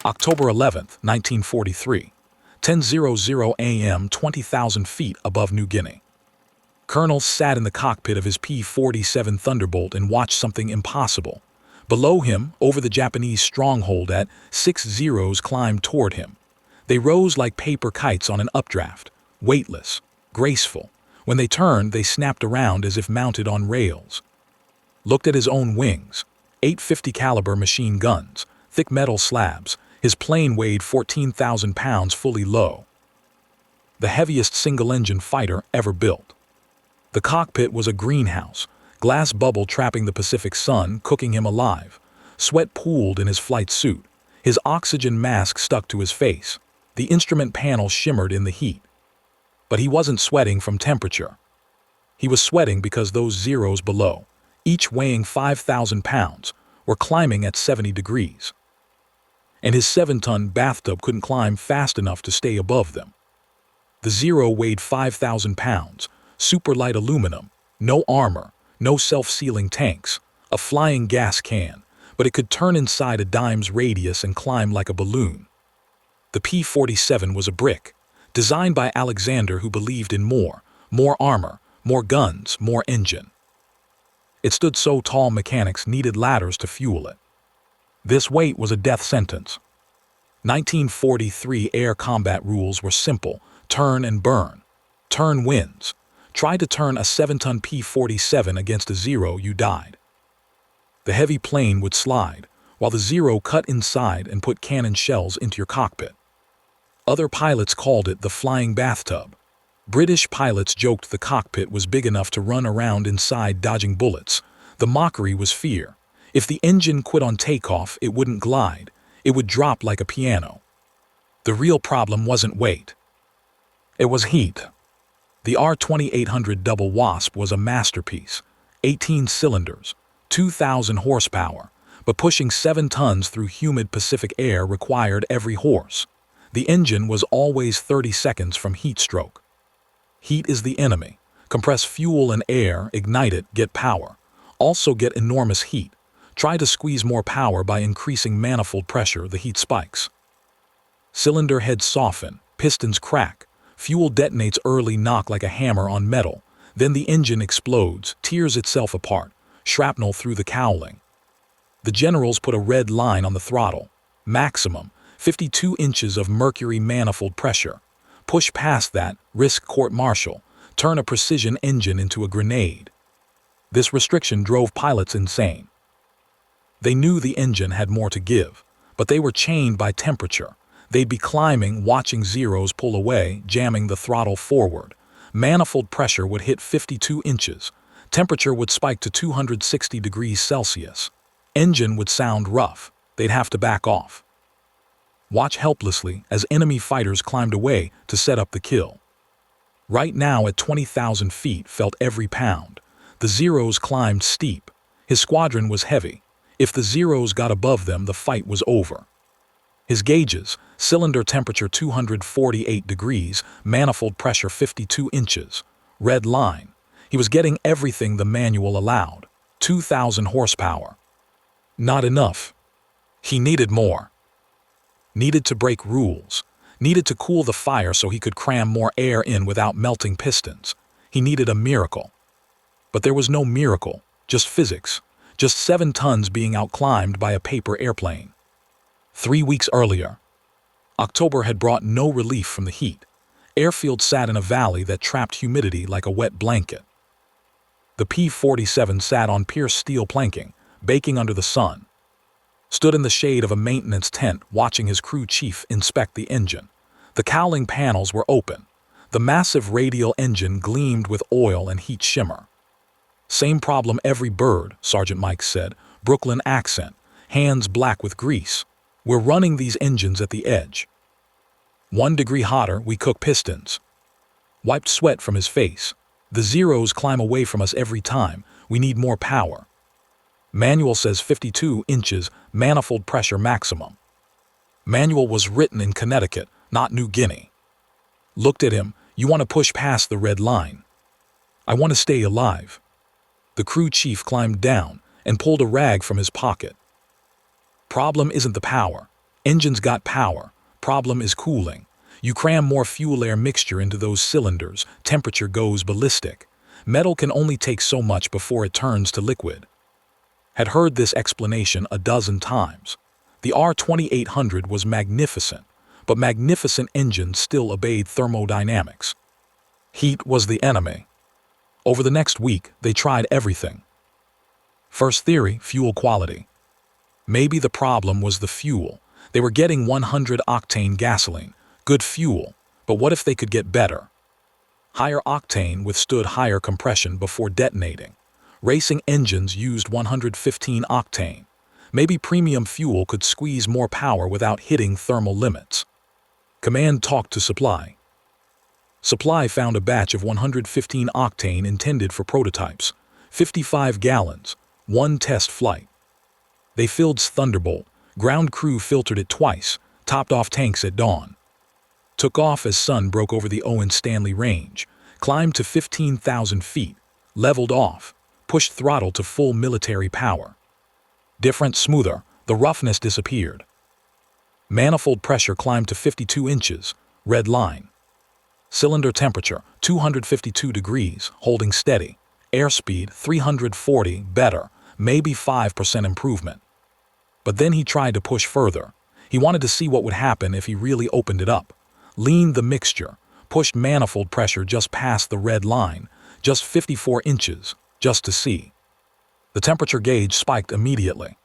October 11, 1943, 10:00 a.m., 20,000 feet above New Guinea. Colonel sat in the cockpit of his P-47 Thunderbolt and watched something impossible. Below him, over the Japanese stronghold at 6 climbed toward him. They rose like paper kites on an updraft, weightless, graceful. When they turned, they snapped around as if mounted on rails. Looked at his own wings, 850 caliber machine guns, thick metal slabs. His plane weighed 14,000 pounds fully low. The heaviest single-engine fighter ever built. The cockpit was a greenhouse, glass bubble trapping the Pacific sun, cooking him alive. Sweat pooled in his flight suit. His oxygen mask stuck to his face. The instrument panel shimmered in the heat. But he wasn't sweating from temperature. He was sweating because those zeros below, each weighing 5,000 pounds, were climbing at 70 degrees. And his 7-ton bathtub couldn't climb fast enough to stay above them. The zero weighed 5,000 pounds, super light aluminum, no armor, no self-sealing tanks, a flying gas can, but it could turn inside a dime's radius and climb like a balloon. The P-47 was a brick, designed by Alexander, who believed in more armor, more guns, more engine. It stood so tall mechanics needed ladders to fuel it. This weight was a death sentence. 1943 air combat rules were simple: turn and burn. Turn wins. Try to turn a 7-ton P-47 against a zero, you died. The heavy plane would slide, while the zero cut inside and put cannon shells into your cockpit. Other pilots called it the flying bathtub. British pilots joked the cockpit was big enough to run around inside dodging bullets. The mockery was fear. If the engine quit on takeoff, it wouldn't glide. It would drop like a piano. The real problem wasn't weight. It was heat. The R-2800 Double Wasp was a masterpiece. 18 cylinders, 2,000 horsepower, but pushing 7 tons through humid Pacific air required every horse. The engine was always 30 seconds from heat stroke. Heat is the enemy. Compress fuel and air, ignite it, get power. Also get enormous heat. Try to squeeze more power by increasing manifold pressure, the heat spikes. Cylinder heads soften, pistons crack, fuel detonates early, knock like a hammer on metal. Then the engine explodes, tears itself apart, shrapnel through the cowling. The generals put a red line on the throttle. Maximum, 52 inches of mercury manifold pressure. Push past that, risk court-martial, turn a precision engine into a grenade. This restriction drove pilots insane. They knew the engine had more to give, but they were chained by temperature. They'd be climbing, watching zeros pull away, jamming the throttle forward. Manifold pressure would hit 52 inches. Temperature would spike to 260 degrees Celsius. Engine would sound rough. They'd have to back off. Watch helplessly as enemy fighters climbed away to set up the kill. Right now at 20,000 feet felt every pound. The zeros climbed steep. His squadron was heavy. If the zeros got above them, the fight was over. His gauges, cylinder temperature 248 degrees, manifold pressure 52 inches. Red line. He was getting everything the manual allowed. 2,000 horsepower. Not enough. He needed more. Needed to break rules. Needed to cool the fire so he could cram more air in without melting pistons. He needed a miracle. But there was no miracle, just physics. Just 7 tons being outclimbed by a paper airplane. 3 weeks earlier, October had brought no relief from the heat. Airfield sat in a valley that trapped humidity like a wet blanket. The P-47 sat on pierced steel planking, baking under the sun. Stood in the shade of a maintenance tent watching his crew chief inspect the engine. The cowling panels were open. The massive radial engine gleamed with oil and heat shimmer. Same problem every bird, Sergeant Mike said, Brooklyn accent, hands black with grease. We're running these engines at the edge. 1 degree hotter, we cook pistons. Wiped sweat from his face. The zeros climb away from us every time. We need more power. Manual says 52 inches, manifold pressure maximum. Manual was written in Connecticut, not New Guinea. Looked at him, you want to push past the red line. I want to stay alive. The crew chief climbed down and pulled a rag from his pocket. Problem isn't the power, Engines got power. Problem is cooling. You cram more fuel-air mixture into those cylinders, temperature goes ballistic. Metal can only take so much before it turns to liquid. Had heard this explanation a dozen times. The R2800 was magnificent, but magnificent engines still obeyed thermodynamics. Heat was the enemy. Over the next week, they tried everything. First theory, fuel quality. Maybe the problem was the fuel. They were getting 100-octane gasoline, good fuel, but what if they could get better? Higher octane withstood higher compression before detonating. Racing engines used 115 octane. Maybe premium fuel could squeeze more power without hitting thermal limits. Command talked to Supply. Supply found a batch of 115 octane intended for prototypes, 55 gallons, one test flight. They filled Thunderbolt, ground crew filtered it twice, topped off tanks at dawn. Took off as sun broke over the Owen Stanley Range, climbed to 15,000 feet, leveled off, pushed throttle to full military power. Different, smoother, the roughness disappeared. Manifold pressure climbed to 52 inches, red line. Cylinder temperature, 252 degrees, holding steady. Airspeed, 340, better, maybe 5% improvement. But then he tried to push further. He wanted to see what would happen if he really opened it up. Leaned the mixture, pushed manifold pressure just past the red line, just 54 inches, just to see. The temperature gauge spiked immediately.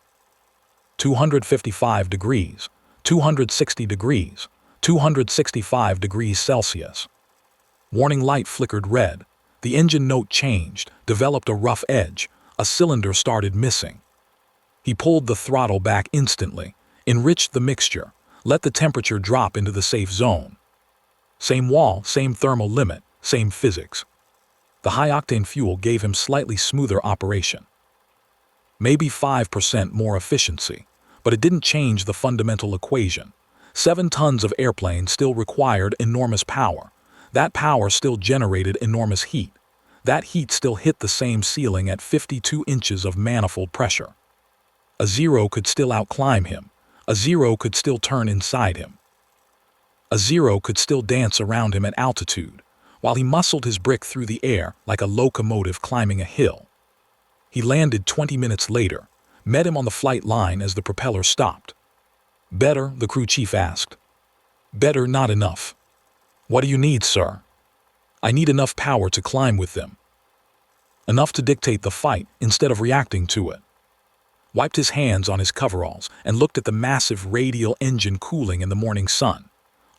255 degrees, 260 degrees, 265 degrees Celsius. Warning light flickered red. The engine note changed, developed a rough edge. A cylinder started missing. He pulled the throttle back instantly, enriched the mixture, let the temperature drop into the safe zone. Same wall, same thermal limit, same physics. The high-octane fuel gave him slightly smoother operation. Maybe 5% more efficiency, but it didn't change the fundamental equation. 7 tons of airplane still required enormous power. That power still generated enormous heat. That heat still hit the same ceiling at 52 inches of manifold pressure. A Zero could still outclimb him. A Zero could still turn inside him. A Zero could still dance around him at altitude, while he muscled his brick through the air like a locomotive climbing a hill. He landed 20 minutes later, met him on the flight line as the propeller stopped. Better, the crew chief asked. Better, not enough. What do you need, sir? I need enough power to climb with them. Enough to dictate the fight instead of reacting to it. Wiped his hands on his coveralls and looked at the massive radial engine cooling in the morning sun.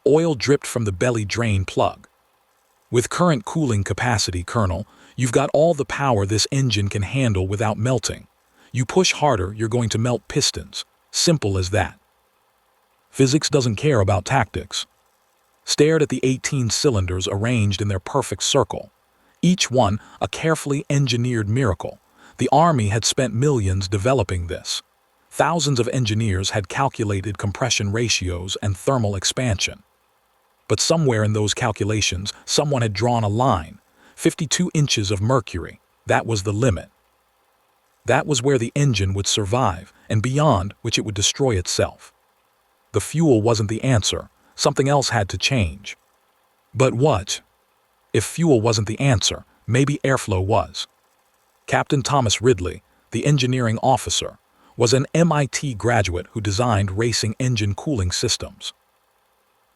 Oil dripped from the belly drain plug. With current cooling capacity, Colonel, you've got all the power this engine can handle without melting. You push harder, you're going to melt pistons. Simple as that. Physics doesn't care about tactics. Stared at the 18 cylinders arranged in their perfect circle. Each one a carefully engineered miracle. The Army had spent millions developing this. Thousands of engineers had calculated compression ratios and thermal expansion. But somewhere in those calculations, someone had drawn a line. 52 inches of mercury. That was the limit. That was where the engine would survive, and beyond which it would destroy itself. The fuel wasn't the answer. Something else had to change. But what? If fuel wasn't the answer, maybe airflow was. Captain Thomas Ridley, the engineering officer, was an MIT graduate who designed racing engine cooling systems.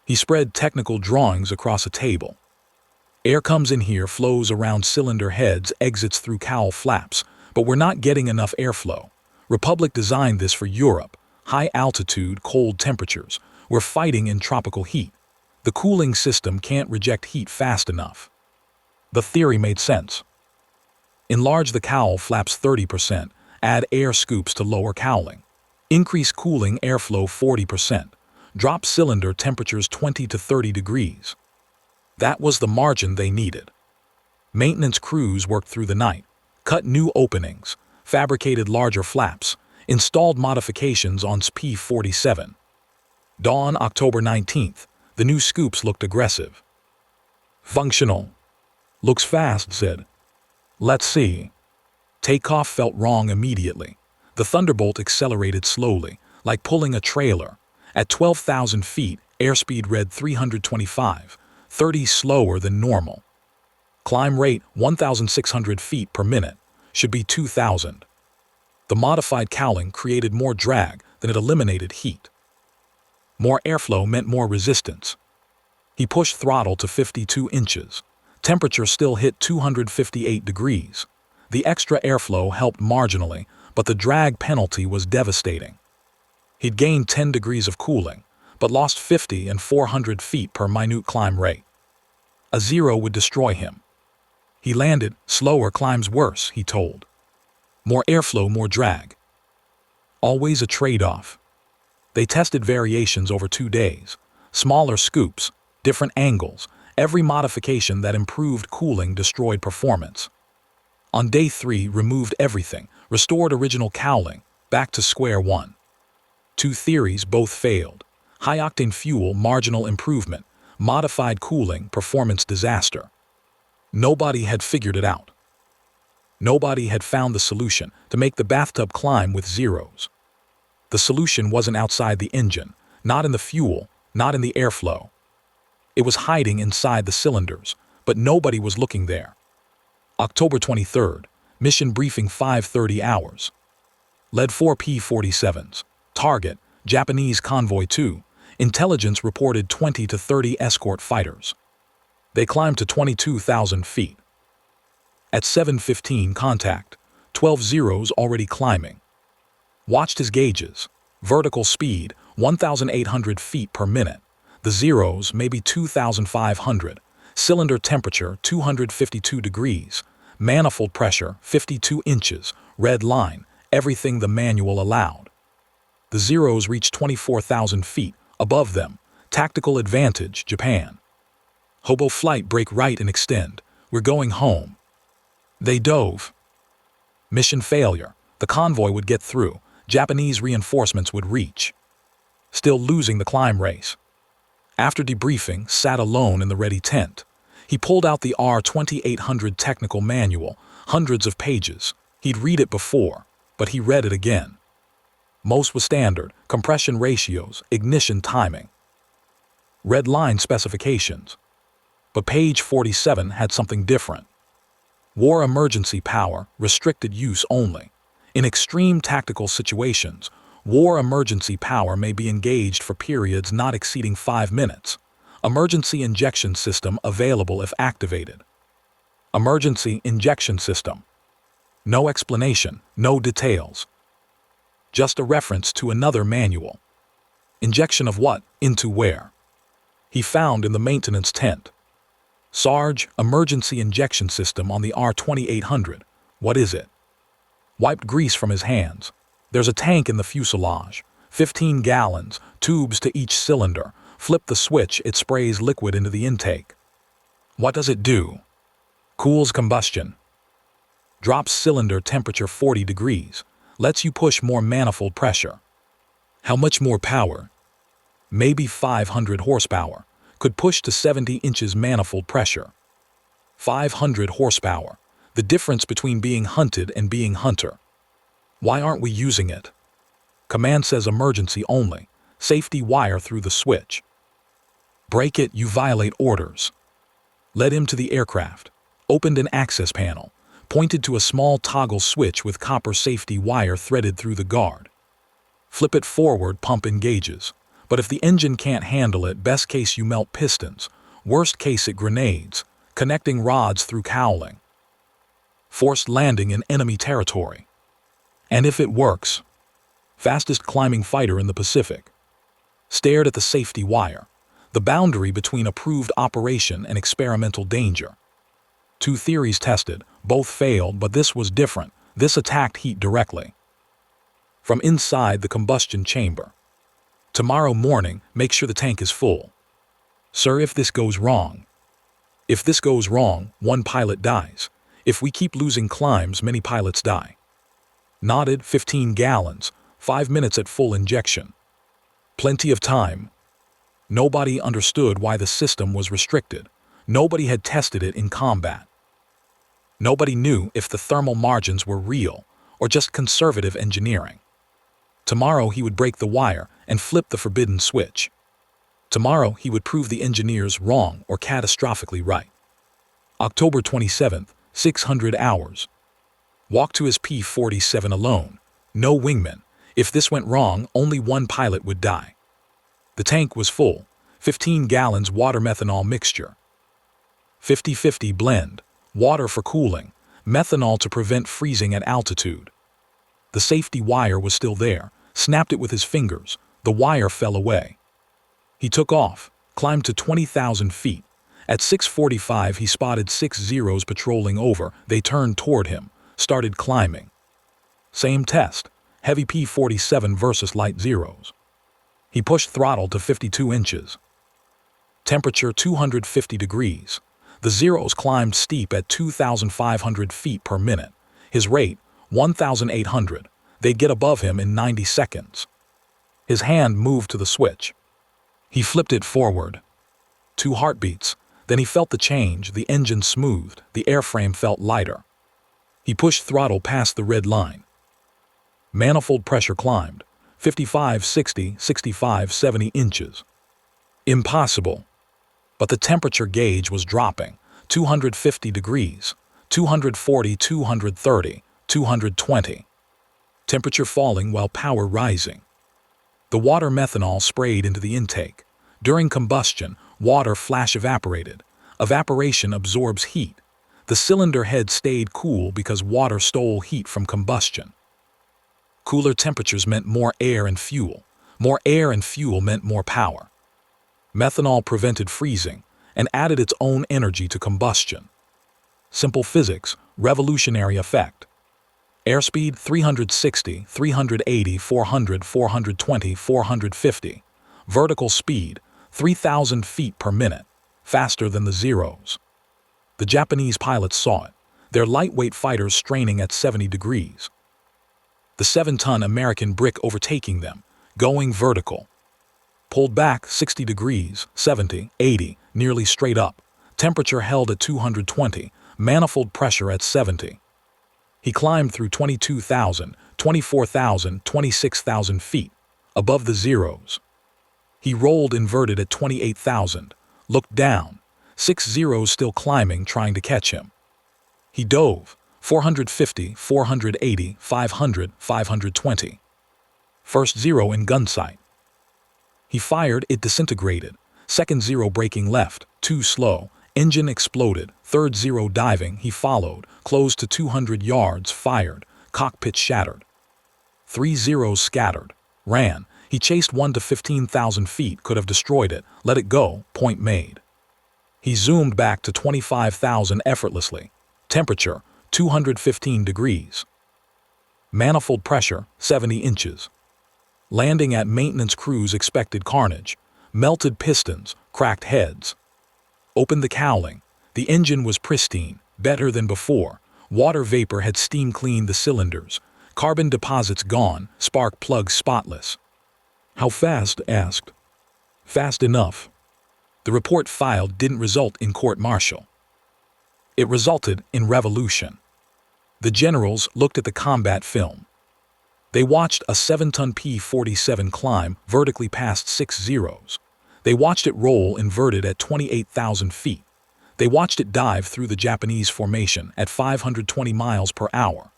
He spread technical drawings across a table. Air comes in here, flows around cylinder heads, exits through cowl flaps, but we're not getting enough airflow. Republic designed this for Europe, high altitude, cold temperatures. We're fighting in tropical heat. The cooling system can't reject heat fast enough. The theory made sense. Enlarge the cowl flaps 30%, add air scoops to lower cowling. Increase cooling airflow 40%. Drop cylinder temperatures 20 to 30 degrees. That was the margin they needed. Maintenance crews worked through the night, cut new openings, fabricated larger flaps, installed modifications on P-47. Dawn, October 19th. The new scoops looked aggressive. Functional. Looks fast, said. Let's see. Takeoff felt wrong immediately. The Thunderbolt accelerated slowly, like pulling a trailer. At 12,000 feet, airspeed read 325, 30 slower than normal. Climb rate 1,600 feet per minute, should be 2,000. The modified cowling created more drag than it eliminated heat. More airflow meant more resistance. He pushed throttle to 52 inches. Temperature still hit 258 degrees. The extra airflow helped marginally, but the drag penalty was devastating. He'd gained 10 degrees of cooling, but lost 50 and 400 feet per minute climb rate. A zero would destroy him. He landed, slower climbs worse, he told. More airflow, more drag. Always a trade-off. They tested variations over 2 days. Smaller scoops, different angles, every modification that improved cooling destroyed performance. On day 3, removed everything, restored original cowling, back to square one. 2 theories, both failed. High-octane fuel, marginal improvement. Modified cooling, performance disaster. Nobody had figured it out. Nobody had found the solution to make the bathtub climb with zeros. The solution wasn't outside the engine, not in the fuel, not in the airflow. It was hiding inside the cylinders, but nobody was looking there. October 23rd, mission briefing 5:30 hours. Led 4 P-47s. Target, Japanese Convoy 2. Intelligence reported 20 to 30 escort fighters. They climbed to 22,000 feet. At 7:15 contact, 12 zeros already climbing. Watched his gauges. Vertical speed, 1,800 feet per minute. The zeros, maybe 2,500. Cylinder temperature, 252 degrees. Manifold pressure, 52 inches. Red line, everything the manual allowed. The zeros reached 24,000 feet. Above them, tactical advantage, Japan. Hobo flight, break right and extend. We're going home. They dove. Mission failure. The convoy would get through. Japanese reinforcements would reach. Still losing the climb race. After debriefing, sat alone in the ready tent. He pulled out the R2800 technical manual, hundreds of pages. He'd read it before, but he read it again. Most was standard, compression ratios, ignition timing. Red line specifications. But page 47 had something different. War emergency power, restricted use only. In extreme tactical situations, war emergency power may be engaged for periods not exceeding 5 minutes. Emergency injection system available if activated. Emergency injection system. No explanation, no details. Just a reference to another manual. Injection of what? Into where? He found in the maintenance tent. Sarge, emergency injection system on the R2800. What is it? Wiped grease from his hands. There's a tank in the fuselage. 15 gallons, tubes to each cylinder. Flip the switch, it sprays liquid into the intake. What does it do? Cools combustion. Drops cylinder temperature 40 degrees. Lets you push more manifold pressure. How much more power? Maybe 500 horsepower. Could push to 70 inches manifold pressure. 500 horsepower. The difference between being hunted and being hunter. Why aren't we using it? Command says emergency only. Safety wire through the switch. Break it, you violate orders. Led him to the aircraft. Opened an access panel. Pointed to a small toggle switch with copper safety wire threaded through the guard. Flip it forward, pump engages. But if the engine can't handle it, best case you melt pistons. Worst case it grenades, connecting rods through cowling. Forced landing in enemy territory. And if it works, fastest climbing fighter in the Pacific. Stared at the safety wire, the boundary between approved operation and experimental danger. 2 theories tested, both failed, but this was different. This attacked heat directly. From inside the combustion chamber. Tomorrow morning, make sure the tank is full. Sir, if this goes wrong. If this goes wrong, 1 pilot dies. If we keep losing climbs, many pilots die. Nodded, 15 gallons, 5 minutes at full injection. Plenty of time. Nobody understood why the system was restricted. Nobody had tested it in combat. Nobody knew if the thermal margins were real or just conservative engineering. Tomorrow he would break the wire and flip the forbidden switch. Tomorrow he would prove the engineers wrong or catastrophically right. October 27th, 600 hours. Walk to his P-47 alone. No wingman. If this went wrong, only one pilot would die. The tank was full. 15 gallons water methanol mixture. 50-50 blend. Water for cooling. Methanol to prevent freezing at altitude. The safety wire was still there. Snapped it with his fingers. The wire fell away. He took off, climbed to 20,000 feet. At 6:45 he spotted 6 Zeros patrolling over. They turned toward him, started climbing. Same test, heavy P-47 versus light Zeros. He pushed throttle to 52 inches. Temperature 250 degrees. The Zeros climbed steep at 2,500 feet per minute. His rate, 1,800. They'd get above him in 90 seconds. His hand moved to the switch. He flipped it forward. 2 heartbeats. Then he felt the change. The engine smoothed. The airframe felt lighter. He pushed throttle past the red line. Manifold pressure climbed. 55, 60, 65, 70 inches. Impossible. But the temperature gauge was dropping. 250 degrees. 240, 230, 220. Temperature falling while power rising. The water methanol sprayed into the intake. During combustion, water flash evaporated. Evaporation absorbs heat. The cylinder head stayed cool because water stole heat from combustion. Cooler temperatures meant more air and fuel. More air and fuel meant more power. Methanol prevented freezing and added its own energy to combustion. Simple physics, revolutionary effect. Airspeed 360, 380, 400, 420, 450. Vertical speed 3,000 feet per minute, faster than the Zeros. The Japanese pilots saw it, their lightweight fighters straining at 70 degrees. The 7-ton American brick overtaking them, going vertical. Pulled back 60 degrees, 70, 80, nearly straight up. Temperature held at 220, manifold pressure at 70. He climbed through 22,000, 24,000, 26,000 feet, above the Zeros. He rolled inverted at 28,000, looked down, 6 Zeros still climbing trying to catch him. He dove, 450, 480, 500, 520. First Zero in gun sight. He fired, it disintegrated. Second Zero braking left, too slow. Engine exploded. Third Zero diving, he followed. Closed to 200 yards, fired. Cockpit shattered. 3 Zeros scattered. Ran. He chased one to 15,000 feet, could have destroyed it. Let it go, point made. He zoomed back to 25,000 effortlessly. Temperature, 215 degrees. Manifold pressure, 70 inches. Landing at maintenance crews expected carnage. Melted pistons, cracked heads. Opened the cowling. The engine was pristine, better than before. Water vapor had steam cleaned the cylinders. Carbon deposits gone, spark plugs spotless. How fast? Asked. Fast enough. The report filed didn't result in court-martial. It resulted in revolution. The generals looked at the combat film. They watched a 7-ton P-47 climb vertically past 6 Zeros. They watched it roll inverted at 28,000 feet. They watched it dive through the Japanese formation at 520 miles per hour.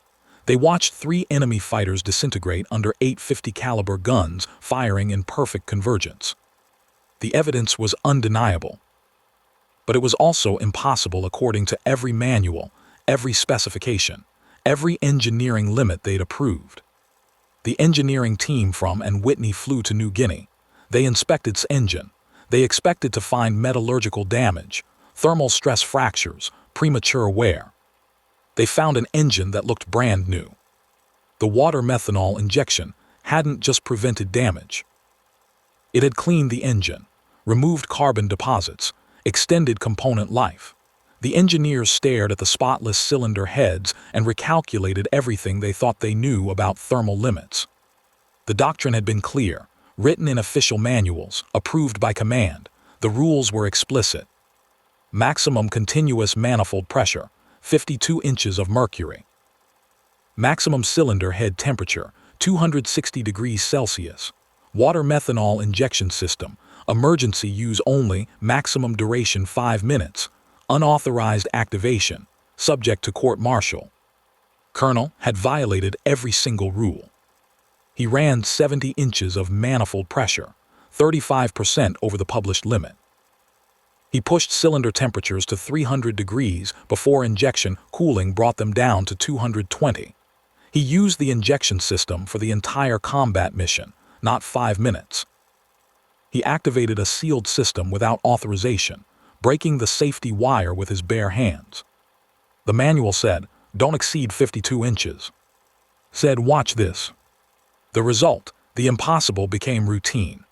They watched 3 enemy fighters disintegrate under 850 caliber guns firing in perfect convergence. The evidence was undeniable. But it was also impossible according to every manual, every specification, every engineering limit they'd approved. The engineering team from and Whitney flew to New Guinea. They inspected its engine. They expected to find metallurgical damage, thermal stress fractures, premature wear. They found an engine that looked brand new. The water methanol injection hadn't just prevented damage. It had cleaned the engine, removed carbon deposits, extended component life. The engineers stared at the spotless cylinder heads and recalculated everything they thought they knew about thermal limits. The doctrine had been clear, written in official manuals, approved by command. The rules were explicit. Maximum continuous manifold pressure, 52 inches of mercury. Maximum cylinder head temperature, 260 degrees Celsius. Water methanol injection system. Emergency use only, maximum duration 5 minutes. Unauthorized activation, subject to court-martial. Colonel had violated every single rule. He ran 70 inches of manifold pressure, 35% over the published limit. He pushed cylinder temperatures to 300 degrees before injection cooling brought them down to 220. He used the injection system for the entire combat mission, not 5 minutes. He activated a sealed system without authorization, breaking the safety wire with his bare hands. The manual said, "Don't exceed 52 inches." Said, "Watch this." The result, the impossible became routine.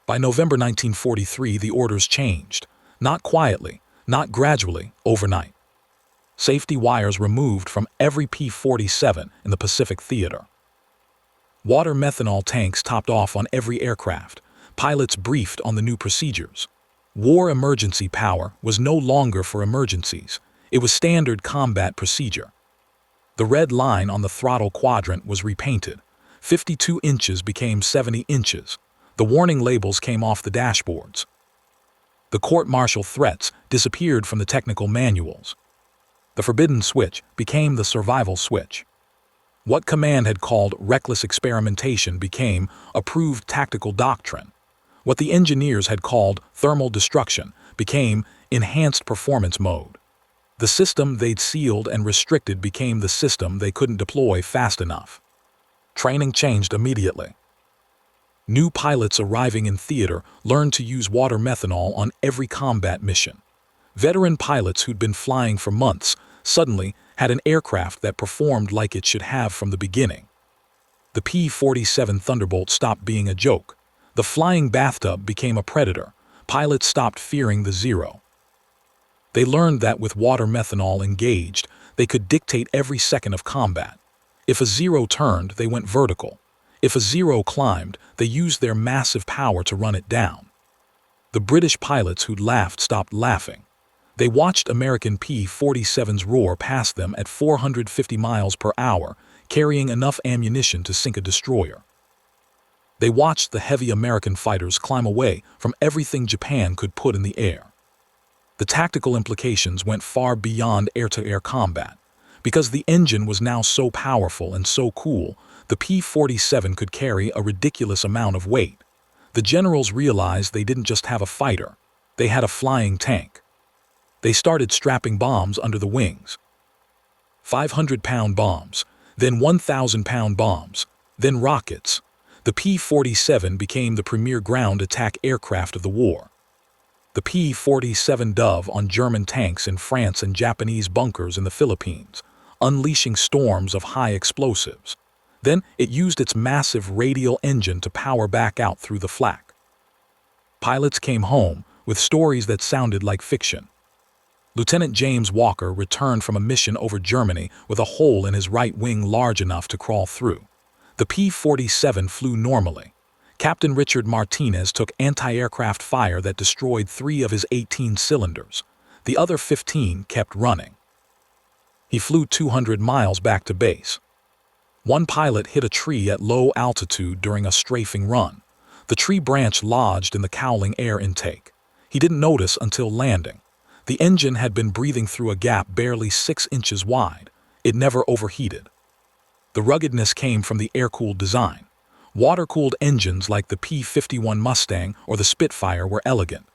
By November 1943, the orders changed. Not quietly, not gradually, overnight. Safety wires removed from every P-47 in the Pacific Theater. Water methanol tanks topped off on every aircraft. Pilots briefed on the new procedures. War emergency power was no longer for emergencies. It was standard combat procedure. The red line on the throttle quadrant was repainted. 52 inches became 70 inches. The warning labels came off the dashboards. The court-martial threats disappeared from the technical manuals. The forbidden switch became the survival switch. What command had called reckless experimentation became approved tactical doctrine. What the engineers had called thermal destruction became enhanced performance mode. The system they'd sealed and restricted became the system they couldn't deploy fast enough. Training changed immediately. New pilots arriving in theater learned to use water methanol on every combat mission. Veteran pilots who'd been flying for months suddenly had an aircraft that performed like it should have from the beginning. The P-47 Thunderbolt stopped being a joke. The flying bathtub became a predator. Pilots stopped fearing the zero. They learned that with water methanol engaged, they could dictate every second of combat. If a zero turned, they went vertical. If a zero climbed, they used their massive power to run it down. The British pilots who'd laughed stopped laughing. They watched American P-47s roar past them at 450 miles per hour, carrying enough ammunition to sink a destroyer. They watched the heavy American fighters climb away from everything Japan could put in the air. The tactical implications went far beyond air-to-air combat. Because the engine was now so powerful and so cool, the P-47 could carry a ridiculous amount of weight. The generals realized they didn't just have a fighter, they had a flying tank. They started strapping bombs under the wings. 500-pound bombs, then 1,000-pound bombs, then rockets. The P-47 became the premier ground attack aircraft of the war. The P-47 dove on German tanks in France and Japanese bunkers in the Philippines, unleashing storms of high explosives. Then it used its massive radial engine to power back out through the flak. Pilots came home with stories that sounded like fiction. Lieutenant James Walker returned from a mission over Germany with a hole in his right wing large enough to crawl through. The P-47 flew normally. Captain Richard Martinez took anti-aircraft fire that destroyed 3 of his 18 cylinders. The other 15 kept running. He flew 200 miles back to base. One pilot hit a tree at low altitude during a strafing run. The tree branch lodged in the cowling air intake. He didn't notice until landing. The engine had been breathing through a gap barely 6 inches wide. It never overheated. The ruggedness came from the air-cooled design. Water-cooled engines like the P-51 Mustang or the Spitfire were elegant.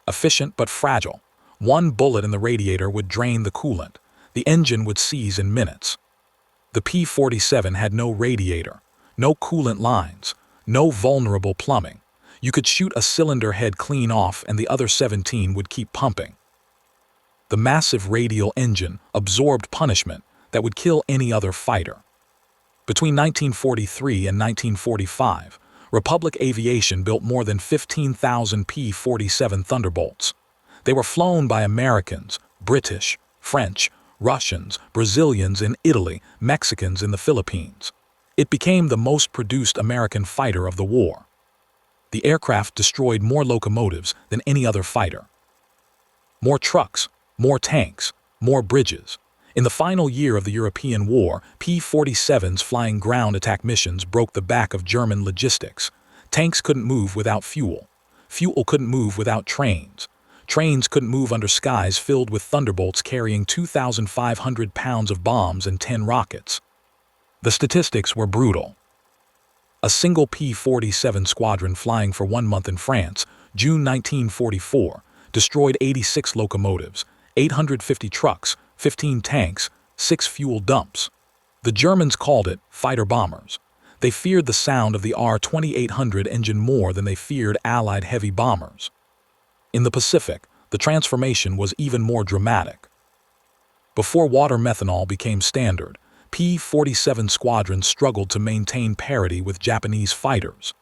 Efficient but fragile. One bullet in the radiator would drain the coolant. The engine would seize in minutes. The P-47 had no radiator, no coolant lines, no vulnerable plumbing. You could shoot a cylinder head clean off and the other 17 would keep pumping. The massive radial engine absorbed punishment that would kill any other fighter. Between 1943 and 1945, Republic Aviation built more than 15,000 P-47 Thunderbolts. They were flown by Americans, British, French, Russians, Brazilians in Italy, Mexicans in the Philippines. It became the most produced American fighter of the war. The aircraft destroyed more locomotives than any other fighter. More trucks, more tanks, more bridges. In the final year of the European War, P-47's flying ground attack missions broke the back of German logistics. Tanks couldn't move without fuel. Fuel couldn't move without trains. Trains couldn't move under skies filled with Thunderbolts carrying 2,500 pounds of bombs and 10 rockets. The statistics were brutal. A single P-47 squadron flying for 1 month in France, June 1944, destroyed 86 locomotives, 850 trucks, 15 tanks, 6 fuel dumps. The Germans called it fighter bombers. They feared the sound of the R-2800 engine more than they feared Allied heavy bombers. In the Pacific, the transformation was even more dramatic. Before water methanol became standard, P-47 squadrons struggled to maintain parity with Japanese fighters.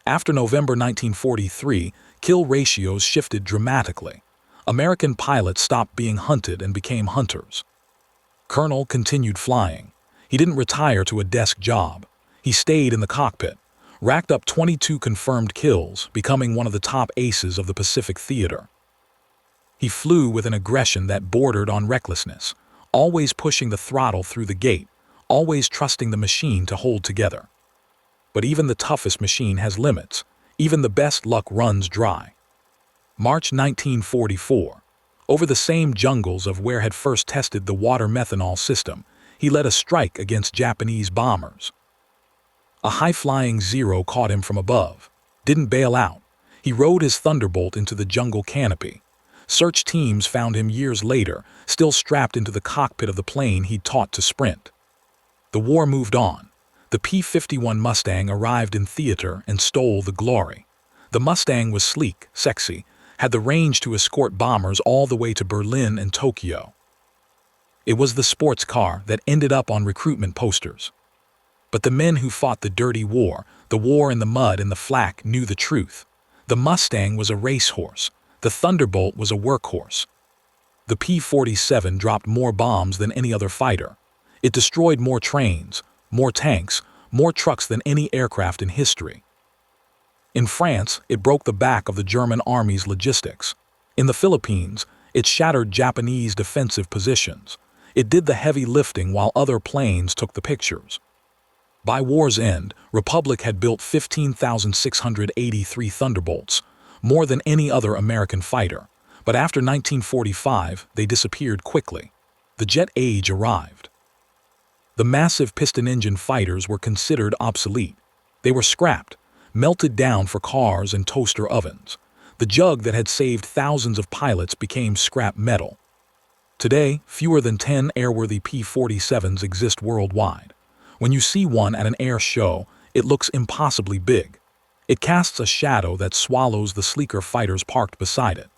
After November 1943, kill ratios shifted dramatically. American pilots stopped being hunted and became hunters. Colonel continued flying. He didn't retire to a desk job. He stayed in the cockpit, racked up 22 confirmed kills, becoming one of the top aces of the Pacific theater. He flew with an aggression that bordered on recklessness, always pushing the throttle through the gate, always trusting the machine to hold together. But even the toughest machine has limits. Even the best luck runs dry. March 1944. Over the same jungles of where had first tested the water methanol system, he led a strike against Japanese bombers. A high-flying Zero caught him from above. Didn't bail out. He rode his Thunderbolt into the jungle canopy. Search teams found him years later, still strapped into the cockpit of the plane he'd taught to sprint. The war moved on. The P-51 Mustang arrived in theater and stole the glory. The Mustang was sleek, sexy, had the range to escort bombers all the way to Berlin and Tokyo. It was the sports car that ended up on recruitment posters. But the men who fought the dirty war, the war in the mud and the flak, knew the truth. The Mustang was a racehorse. The Thunderbolt was a workhorse. The P-47 dropped more bombs than any other fighter. It destroyed more trains, more tanks, more trucks than any aircraft in history. In France, it broke the back of the German army's logistics. In the Philippines, it shattered Japanese defensive positions. It did the heavy lifting while other planes took the pictures. By war's end, Republic had built 15,683 Thunderbolts, more than any other American fighter. But after 1945, they disappeared quickly. The jet age arrived. The massive piston-engine fighters were considered obsolete. They were scrapped, melted down for cars and toaster ovens. The jug that had saved thousands of pilots became scrap metal. Today, fewer than 10 airworthy P-47s exist worldwide. When you see one at an air show, it looks impossibly big. It casts a shadow that swallows the sleeker fighters parked beside it.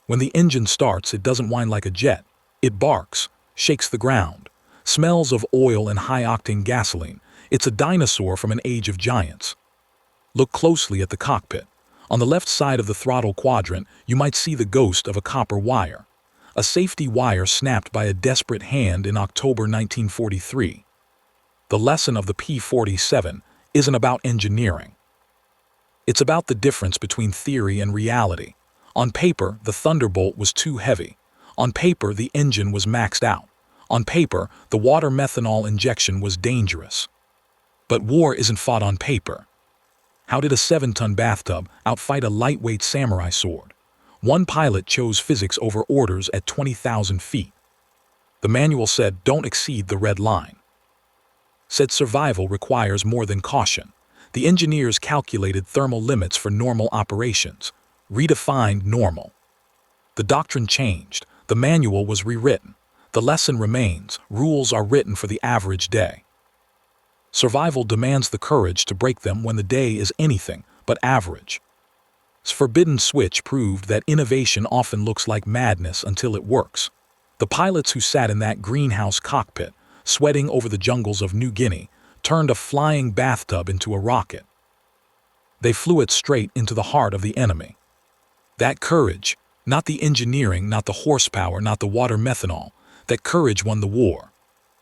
When the engine starts, it doesn't whine like a jet. It barks, shakes the ground, smells of oil and high-octane gasoline. It's a dinosaur from an age of giants. Look closely at the cockpit. On the left side of the throttle quadrant, you might see the ghost of a copper wire. A safety wire snapped by a desperate hand in October 1943. The lesson of the P-47 isn't about engineering. It's about the difference between theory and reality. On paper, the Thunderbolt was too heavy. On paper, the engine was maxed out. On paper, the water methanol injection was dangerous. But war isn't fought on paper. How did a 7-ton bathtub outfight a lightweight samurai sword? One pilot chose physics over orders at 20,000 feet. The manual said, "Don't exceed the red line." Said survival requires more than caution. The engineers calculated thermal limits for normal operations, redefined normal. The doctrine changed. The manual was rewritten. The lesson remains. Rules are written for the average day. Survival demands the courage to break them when the day is anything but average. Forbidden Switch proved that innovation often looks like madness until it works. The pilots who sat in that greenhouse cockpit, sweating over the jungles of New Guinea, turned a flying bathtub into a rocket. They flew it straight into the heart of the enemy. That courage, not the engineering, not the horsepower, not the water methanol, that courage won the war.